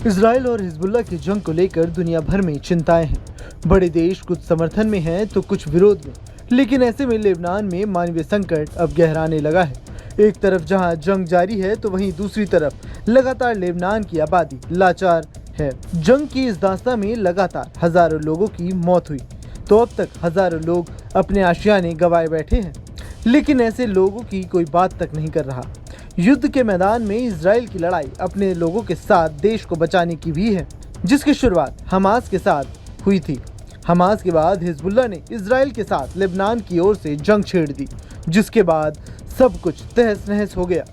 Israel और Hezbollah की जंग को लेकर दुनिया भर में चिंताएं हैं। बड़े देश कुछ समर्थन में हैं तो कुछ विरोध में, लेकिन ऐसे में लेबनान में मानवीय संकट अब गहराने लगा है। एक तरफ जहां जंग जारी है तो वहीं दूसरी तरफ लगातार लेबनान की आबादी लाचार है। जंग की इस दास्तां में लगातार हजारों लोगों की मौत हुई तो अब तक हजारों लोग अपने आशियाने गंवाए बैठे हैं, लेकिन ऐसे लोगों की कोई बात तक नहीं कर रहा। युद्ध के मैदान में इजराइल की लड़ाई अपने लोगों के साथ देश को बचाने की भी है, जिसकी शुरुआत हमास के साथ हुई थी। हमास के बाद हिजबुल्लाह ने इजराइल के साथ लेबनान की ओर से जंग छेड़ दी, जिसके बाद सब कुछ तहस नहस हो गया।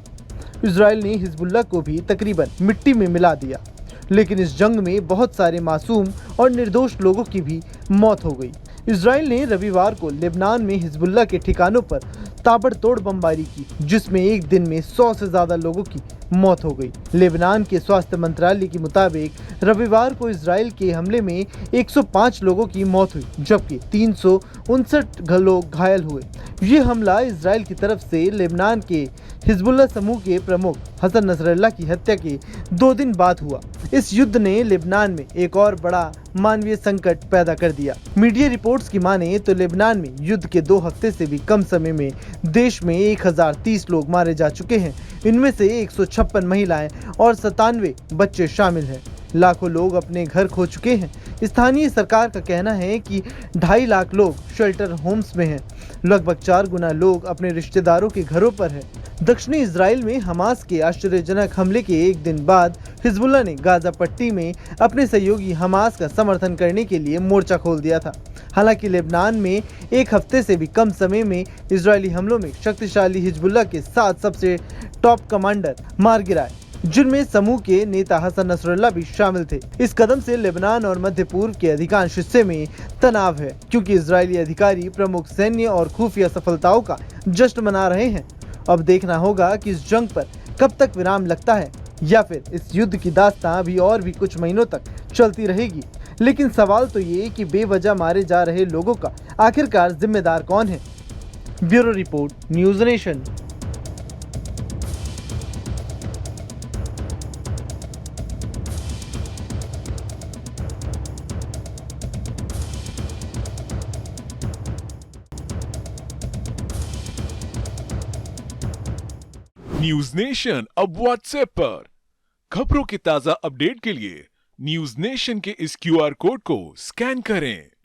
इजराइल ने हिजबुल्लाह को भी तकरीबन मिट्टी में मिला दिया, लेकिन इस जंग में बहुत सारे मासूम और निर्दोष लोगों की भी मौत हो गई। इजराइल ने रविवार को लेबनान में हिजबुल्लाह के ठिकानों पर ताबड़तोड़ बमबारी की, जिसमें एक दिन में 100 से ज्यादा लोगों की मौत हो गई। लेबनान के स्वास्थ्य मंत्रालय के मुताबिक रविवार को इजराइल के हमले में 105 लोगों की मौत हुई, जबकि 359 लोग घायल हुए। ये हमला इजराइल की तरफ से लेबनान के हिजबुल्लाह समूह के प्रमुख हसन नसरल्लाह की हत्या के 2 दिन बाद हुआ। इस युद्ध ने लेबनान में एक और बड़ा मानवीय संकट पैदा कर दिया। मीडिया रिपोर्ट्स की माने तो लेबनान में युद्ध के 2 हफ्ते से भी कम समय में देश में 1030 लोग मारे जा चुके हैं। इनमें से 156 महिलाएं और 97 बच्चे शामिल हैं। लाखों लोग अपने घर खो चुके हैं। स्थानीय सरकार का कहना है कि 2.5 लाख लोग शेल्टर होम्स में हैं। लगभग 4 गुना लोग अपने रिश्तेदारों के घरों पर हैं। दक्षिणी इजराइल में हमास के आश्चर्यजनक हमले के एक दिन बाद हिजबुल्लाह ने गाजा पट्टी में अपने सहयोगी हमास का समर्थन करने के लिए मोर्चा खोल दिया था। हालांकि लेबनान में 1 हफ्ते से भी कम समय में इजरायली हमलों में शक्तिशाली हिजबुल्लाह के 7 सबसे टॉप कमांडर मार गिराए, जिनमें समूह के नेता हसन नसरल्लाह भी शामिल थे। इस कदम से लेबनान और मध्य पूर्व के अधिकांश हिस्से में तनाव है, क्योंकि इजरायली अधिकारी प्रमुख सैन्य और खुफिया सफलताओं का जश्न मना रहे हैं। अब देखना होगा कि इस जंग पर कब तक विराम लगता है, या फिर इस युद्ध की दास्तां अभी और भी कुछ महीनों तक चलती रहेगी। लेकिन सवाल तो ये कि बेवजह मारे जा रहे लोगों का आखिरकार जिम्मेदार कौन है। Bureau report, news nation. News nation अब व्हाट्सएप पर खबरों के ताजा अपडेट के लिए न्यूज नेशन के इस QR कोड को स्कैन करें।